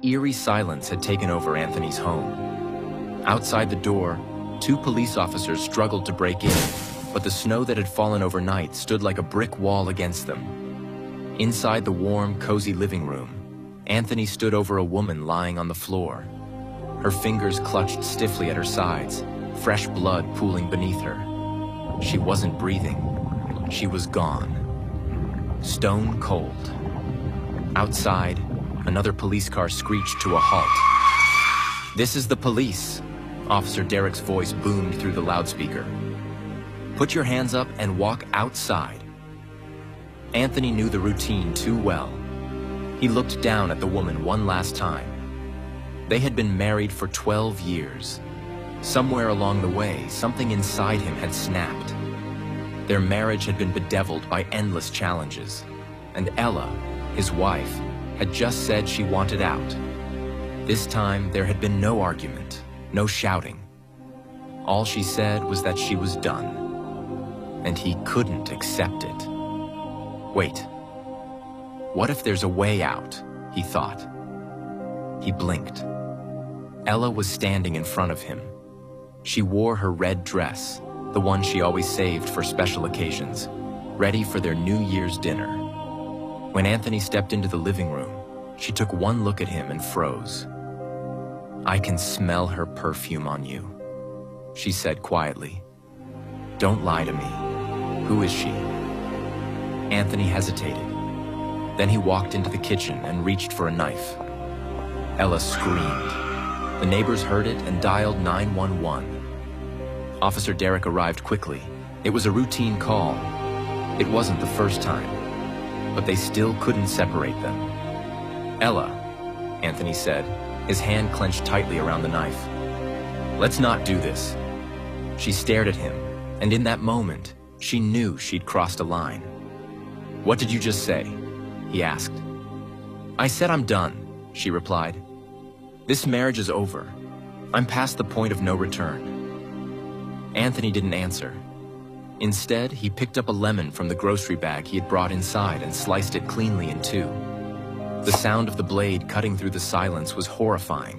eerie silence had taken over Anthony's home. Outside the door, 2 police officers struggled to break in, but the snow that had fallen overnight stood like a brick wall against them. Inside the warm, cozy living room, Anthony stood over a woman lying on the floor. Her fingers clutched stiffly at her sides, fresh blood pooling beneath her. She wasn't breathing. She was gone. Stone cold. Outside, another police car screeched to a halt. "This is the police," Officer Derek's voice boomed through the loudspeaker. "Put your hands up and walk outside." Anthony knew the routine too well. He looked down at the woman one last time. They had been married for 12 years. Somewhere along the way, something inside him had snapped. Their marriage had been bedeviled by endless challenges, and Ella, his wife, had just said she wanted out. This time, there had been no argument, no shouting. All she said was that she was done, and he couldn't accept it. Wait, what if there's a way out, he thought. He blinked. Ella was standing in front of him. She wore her red dress, the one she always saved for special occasions, ready for their New Year's dinner. When Anthony stepped into the living room, she took one look at him and froze. "I can smell her perfume on you," she said quietly. "Don't lie to me. Who is she?" Anthony hesitated. Then he walked into the kitchen and reached for a knife. Ella screamed. The neighbors heard it and dialed 911. Officer Derek arrived quickly. It was a routine call. It wasn't the first time, but they still couldn't separate them. "Ella," Anthony said, his hand clenched tightly around the knife. "Let's not do this." She stared at him, and in that moment, she knew she'd crossed a line. "What did you just say?" he asked. "I said I'm done," she replied. "This marriage is over. I'm past the point of no return." Anthony didn't answer. Instead, he picked up a lemon from the grocery bag he had brought inside and sliced it cleanly in 2. The sound of the blade cutting through the silence was horrifying,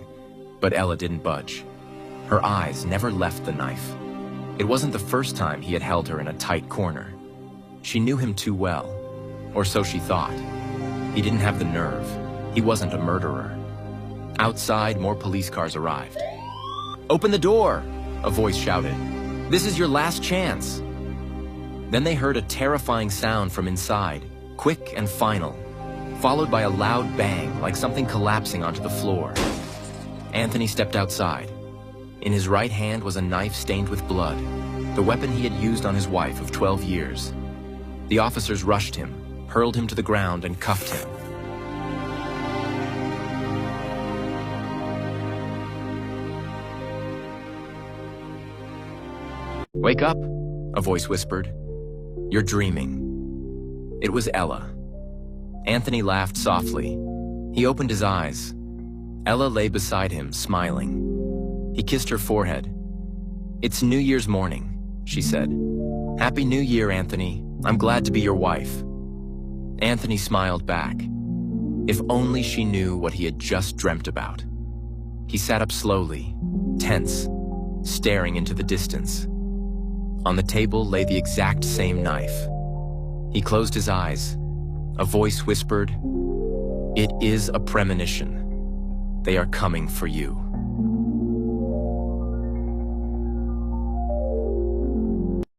but Ella didn't budge. Her eyes never left the knife. It wasn't the first time he had held her in a tight corner. She knew him too well, or so she thought. He didn't have the nerve. He wasn't a murderer. Outside, more police cars arrived. "Open the door!" a voice shouted. "This is your last chance." Then they heard a terrifying sound from inside, quick and final, followed by a loud bang like something collapsing onto the floor. Anthony stepped outside. In his right hand was a knife stained with blood, the weapon he had used on his wife of 12 years. The officers rushed him, hurled him to the ground, and cuffed him. "Wake up," a voice whispered. "You're dreaming." It was Ella. Anthony laughed softly. He opened his eyes. Ella lay beside him, smiling. He kissed her forehead. "It's New Year's morning," she said. "Happy New Year, Anthony. I'm glad to be your wife." Anthony smiled back. If only she knew what he had just dreamt about. He sat up slowly, tense, staring into the distance. On the table lay the exact same knife. He closed his eyes. A voice whispered, "It is a premonition. They are coming for you."